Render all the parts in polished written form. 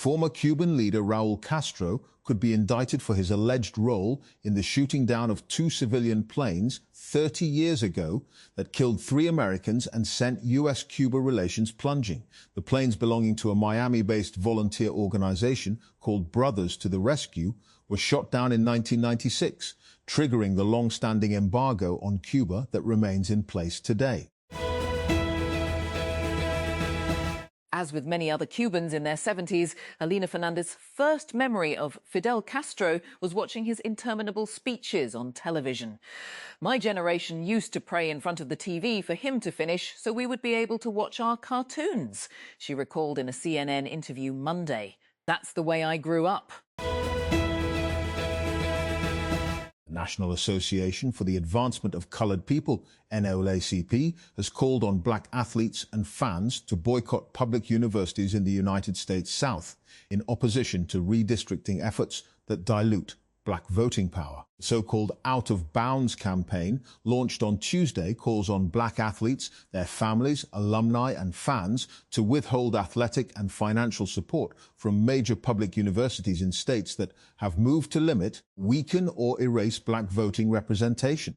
former Cuban leader Raúl Castro could be indicted for his alleged role in the shooting down of 2 civilian planes 30 years ago that killed 3 Americans and sent U.S.-Cuba relations plunging. The planes belonging to a Miami-based volunteer organization called Brothers to the Rescue were shot down in 1996, triggering the long-standing embargo on Cuba that remains in place today. As with many other Cubans in their 70s, Alina Fernandez's first memory of Fidel Castro was watching his interminable speeches on television. My generation used to pray in front of the TV for him to finish so we would be able to watch our cartoons, she recalled in a CNN interview Monday. That's the way I grew up. The National Association for the Advancement of Colored People, NAACP, has called on black athletes and fans to boycott public universities in the United States South in opposition to redistricting efforts that dilute black voting power. The so-called Out of Bounds campaign, launched on Tuesday, calls on black athletes, their families, alumni and fans to withhold athletic and financial support from major public universities in states that have moved to limit, weaken or erase black voting representation.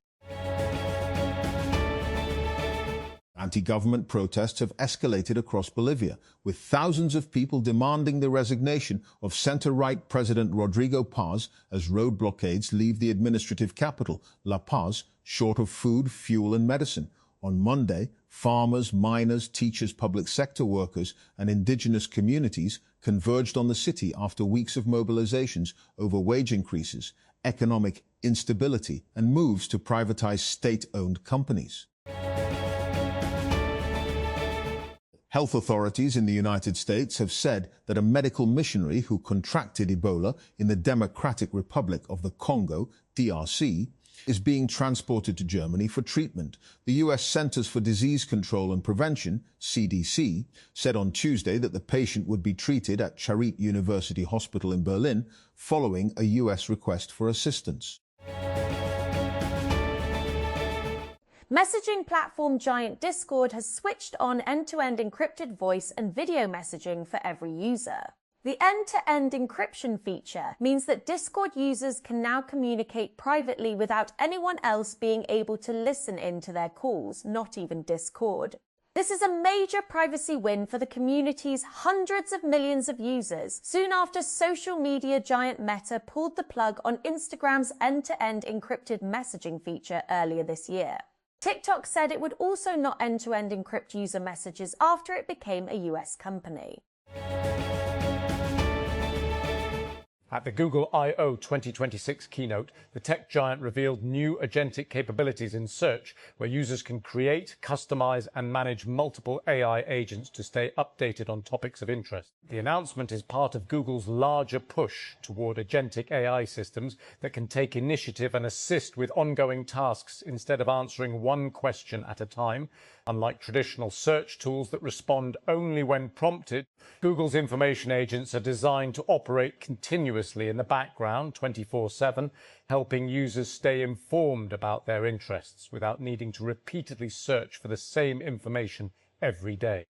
Anti-government protests have escalated across Bolivia, with thousands of people demanding the resignation of center-right President Rodrigo Paz as road blockades leave the administrative capital, La Paz, short of food, fuel and medicine. On Monday, farmers, miners, teachers, public sector workers and indigenous communities converged on the city after weeks of mobilizations over wage increases, economic instability and moves to privatize state-owned companies. Health authorities in the United States have said that a medical missionary who contracted Ebola in the Democratic Republic of the Congo, DRC, is being transported to Germany for treatment. The U.S. Centers for Disease Control and Prevention, CDC, said on Tuesday that the patient would be treated at Charité University Hospital in Berlin following a U.S. request for assistance. Messaging platform giant Discord has switched on end-to-end encrypted voice and video messaging for every user. The end-to-end encryption feature means that Discord users can now communicate privately without anyone else being able to listen in to their calls, not even Discord. This is a major privacy win for the community's hundreds of millions of users, soon after social media giant Meta pulled the plug on Instagram's end-to-end encrypted messaging feature earlier this year. TikTok said it would also not end-to-end encrypt user messages after it became a US company. At the Google I/O 2026 keynote, the tech giant revealed new agentic capabilities in search, where users can create, customize, and manage multiple AI agents to stay updated on topics of interest. The announcement is part of Google's larger push toward agentic AI systems that can take initiative and assist with ongoing tasks instead of answering one question at a time. Unlike traditional search tools that respond only when prompted, Google's information agents are designed to operate continuously in the background 24/7, helping users stay informed about their interests without needing to repeatedly search for the same information every day.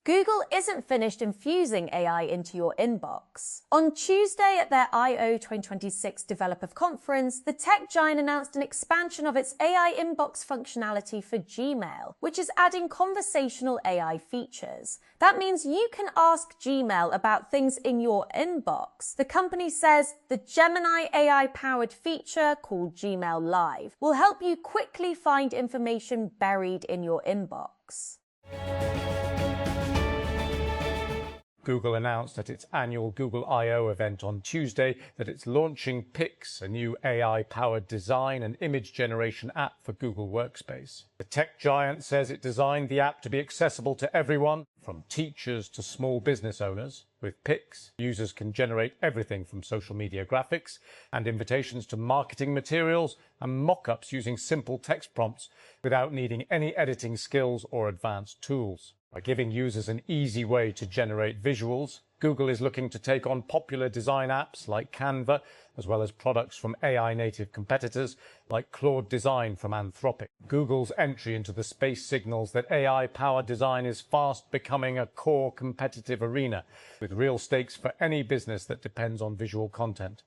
Google isn't finished infusing AI into your inbox. On Tuesday at their I/O 2026 Developer Conference, the tech giant announced an expansion of its AI inbox functionality for Gmail, which is adding conversational AI features. That means you can ask Gmail about things in your inbox. The company says the Gemini AI-powered feature, called Gmail Live, will help you quickly find information buried in your inbox. Google announced at its annual Google I/O event on Tuesday that it's launching Pix, a new AI-powered design and image generation app for Google Workspace. The tech giant says it designed the app to be accessible to everyone, from teachers to small business owners. With Pix, users can generate everything from social media graphics and invitations to marketing materials and mock-ups using simple text prompts without needing any editing skills or advanced tools. By giving users an easy way to generate visuals, Google is looking to take on popular design apps like Canva, as well as products from AI-native competitors like Claude Design from Anthropic. Google's entry into the space signals that AI-powered design is fast becoming a core competitive arena, with real stakes for any business that depends on visual content.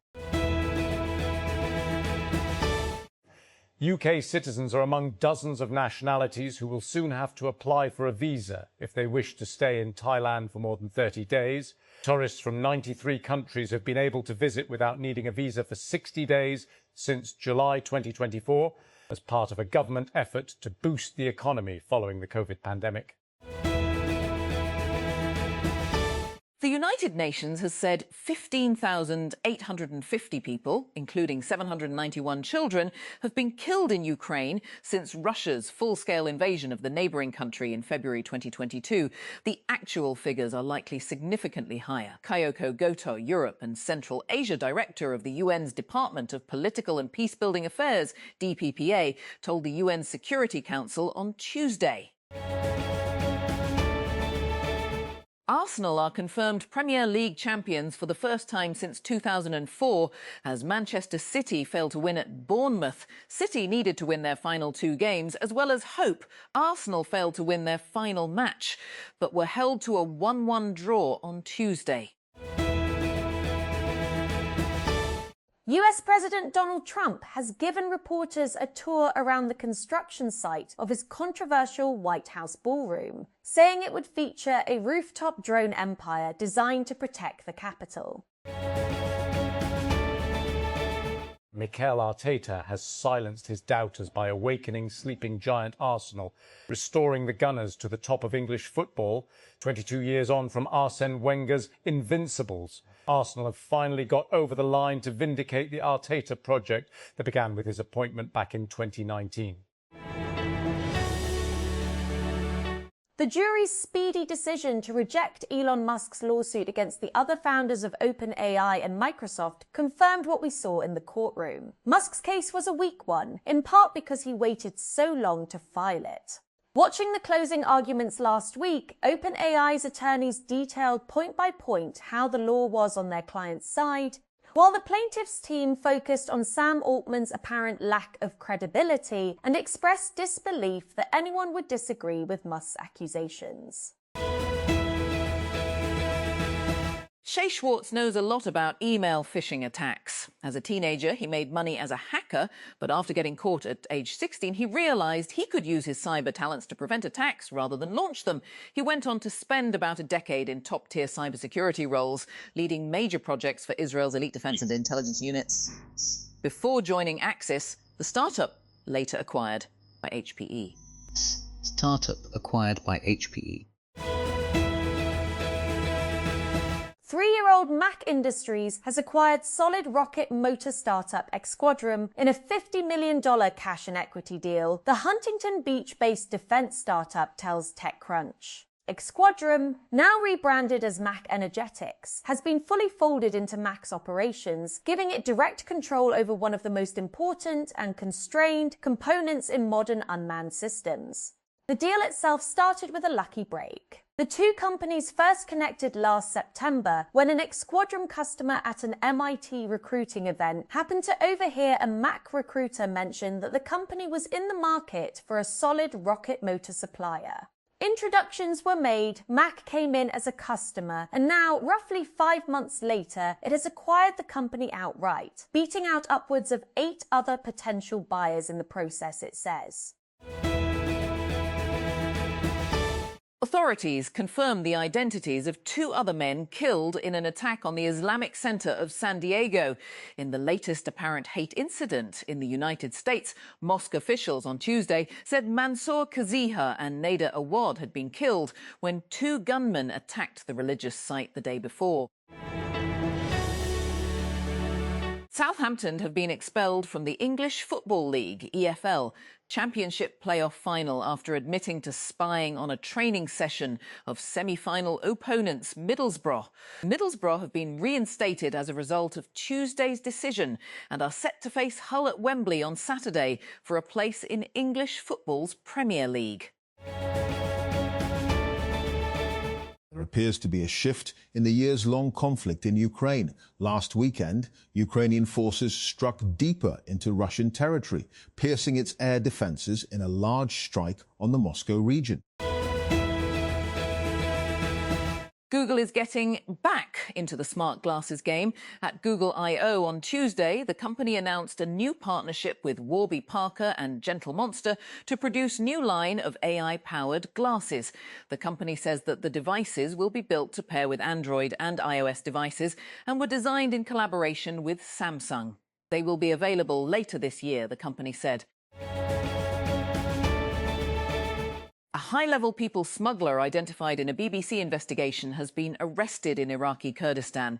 UK citizens are among dozens of nationalities who will soon have to apply for a visa if they wish to stay in Thailand for more than 30 days. Tourists from 93 countries have been able to visit without needing a visa for 60 days since July 2024 as part of a government effort to boost the economy following the COVID pandemic. The United Nations has said 15,850 people, including 791 children, have been killed in Ukraine since Russia's full-scale invasion of the neighbouring country in February 2022. The actual figures are likely significantly higher. Kyoko Goto, Europe and Central Asia Director of the UN's Department of Political and Peacebuilding Affairs, DPPA, told the UN Security Council on Tuesday. Arsenal are confirmed Premier League champions for the first time since 2004 as Manchester City failed to win at Bournemouth. City needed to win their final 2 games, as well as hope. Arsenal failed to win their final match, but were held to a 1-1 draw on Tuesday. US President Donald Trump has given reporters a tour around the construction site of his controversial White House ballroom, saying it would feature a rooftop drone empire designed to protect the Capitol. Mikel Arteta has silenced his doubters by awakening sleeping giant Arsenal, restoring the Gunners to the top of English football, 22 years on from Arsene Wenger's Invincibles. Arsenal have finally got over the line to vindicate the Arteta project that began with his appointment back in 2019. The jury's speedy decision to reject Elon Musk's lawsuit against the other founders of OpenAI and Microsoft confirmed what we saw in the courtroom. Musk's case was a weak one, in part because he waited so long to file it. Watching the closing arguments last week, OpenAI's attorneys detailed point by point how the law was on their client's side, while the plaintiff's team focused on Sam Altman's apparent lack of credibility and expressed disbelief that anyone would disagree with Musk's accusations. Shay Schwartz knows a lot about email phishing attacks. As a teenager, he made money as a hacker, but after getting caught at age 16, he realised he could use his cyber talents to prevent attacks rather than launch them. He went on to spend about a decade in top-tier cybersecurity roles, leading major projects for Israel's elite defence and intelligence units. Before joining Axis, the startup later acquired by HPE. Startup acquired by HPE. 3-year-old Mac Industries has acquired solid rocket motor startup Xquadrum in a $50 million cash and equity deal, the Huntington Beach-based defense startup tells TechCrunch. Xquadrum, now rebranded as Mac Energetics, has been fully folded into Mac's operations, giving it direct control over one of the most important and constrained components in modern unmanned systems. The deal itself started with a lucky break. The two companies first connected last September when an Xquadrum customer at an MIT recruiting event happened to overhear a Mac recruiter mention that the company was in the market for a solid rocket motor supplier. Introductions were made, Mac came in as a customer, and now, roughly 5 months later, it has acquired the company outright, beating out upwards of 8 other potential buyers in the process, it says. Authorities confirmed the identities of 2 other men killed in an attack on the Islamic Center of San Diego. In the latest apparent hate incident in the United States, mosque officials on Tuesday said Mansour Kaziha and Nader Awad had been killed when 2 gunmen attacked the religious site the day before. Southampton have been expelled from the English Football League, EFL, Championship playoff final after admitting to spying on a training session of semi-final opponents Middlesbrough. Middlesbrough have been reinstated as a result of Tuesday's decision and are set to face Hull at Wembley on Saturday for a place in English football's Premier League. There appears to be a shift in the years-long conflict in Ukraine. Last weekend, Ukrainian forces struck deeper into Russian territory, piercing its air defenses in a large strike on the Moscow region. Google is getting back into the smart glasses game. At Google I/O on Tuesday, the company announced a new partnership with Warby Parker and Gentle Monster to produce new line of AI-powered glasses. The company says that the devices will be built to pair with Android and iOS devices and were designed in collaboration with Samsung. They will be available later this year, the company said. A high-level people smuggler identified in a BBC investigation has been arrested in Iraqi Kurdistan.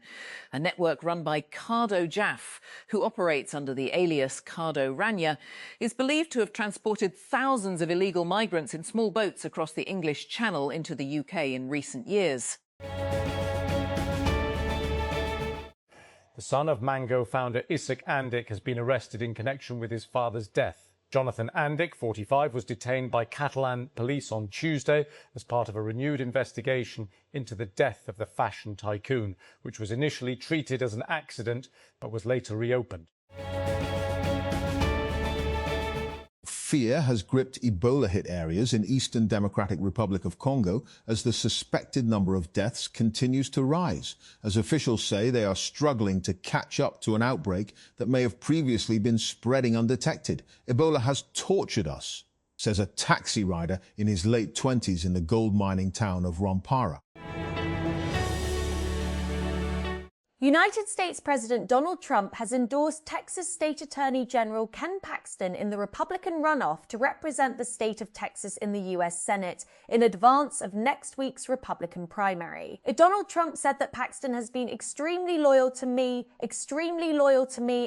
A network run by Cardo Jaff, who operates under the alias Cardo Rania, is believed to have transported thousands of illegal migrants in small boats across the English Channel into the UK in recent years. The son of Mango founder Ishak Andik has been arrested in connection with his father's death. Jonathan Andik, 45, was detained by Catalan police on Tuesday as part of a renewed investigation into the death of the fashion tycoon, which was initially treated as an accident but was later reopened. Fear has gripped Ebola-hit areas in Eastern Democratic Republic of Congo as the suspected number of deaths continues to rise, as officials say they are struggling to catch up to an outbreak that may have previously been spreading undetected. Ebola has tortured us, says a taxi rider in his late 20s in the gold mining town of Rwampara. United States President Donald Trump has endorsed Texas State Attorney General Ken Paxton in the Republican runoff to represent the state of Texas in the U.S. Senate in advance of next week's Republican primary. Donald Trump said that Paxton has been extremely loyal to me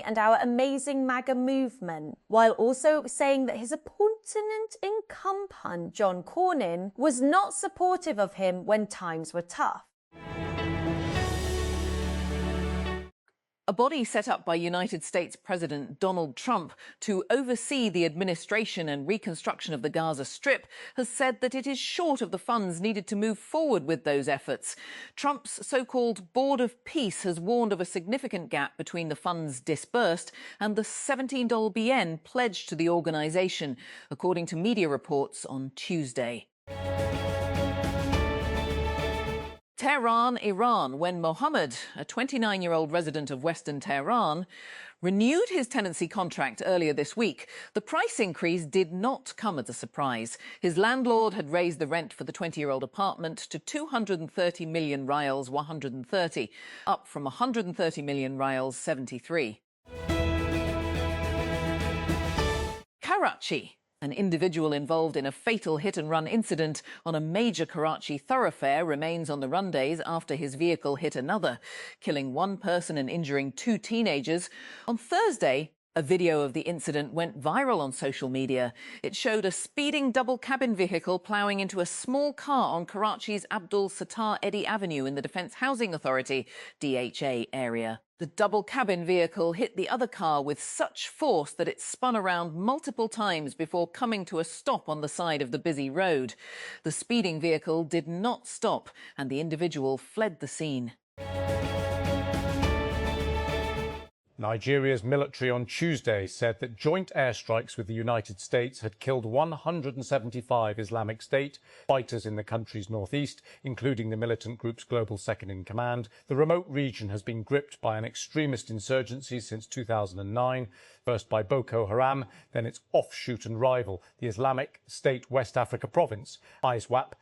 and our amazing MAGA movement, while also saying that his opponent incumbent, John Cornyn, was not supportive of him when times were tough. A body set up by United States President Donald Trump to oversee the administration and reconstruction of the Gaza Strip has said that it is short of the funds needed to move forward with those efforts. Trump's so-called Board of Peace has warned of a significant gap between the funds disbursed and the $17 BN pledged to the organisation, according to media reports on Tuesday. Tehran, Iran, when Mohammed, a 29-year-old resident of Western Tehran, renewed his tenancy contract earlier this week. The price increase did not come as a surprise. His landlord had raised the rent for the 20-year-old apartment to 230 million rials 130, up from 130 million rials 73. Karachi. An individual involved in a fatal hit-and-run incident on a major Karachi thoroughfare remains on the run days after his vehicle hit another, killing one person and injuring two teenagers. On Thursday, a video of the incident went viral on social media. It showed a speeding double-cabin vehicle ploughing into a small car on Karachi's Abdul Sattar Eddy Avenue in the Defence Housing Authority, DHA, area. The double-cabin vehicle hit the other car with such force that it spun around multiple times before coming to a stop on the side of the busy road. The speeding vehicle did not stop, and the individual fled the scene. Nigeria's military on Tuesday said that joint airstrikes with the United States had killed 175 Islamic State fighters in the country's northeast, including the militant group's global second-in-command. The remote region has been gripped by an extremist insurgency since 2009, first by Boko Haram, then its offshoot and rival, the Islamic State West Africa province, ISWAP.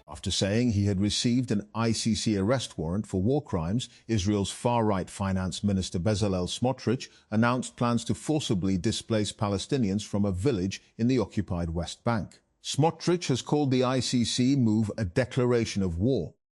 After saying he had received an ICC arrest warrant for war crimes, Israel's far-right finance minister Bezalel Smotrich announced plans to forcibly displace Palestinians from a village in the occupied West Bank. Smotrich has called the ICC move a declaration of war.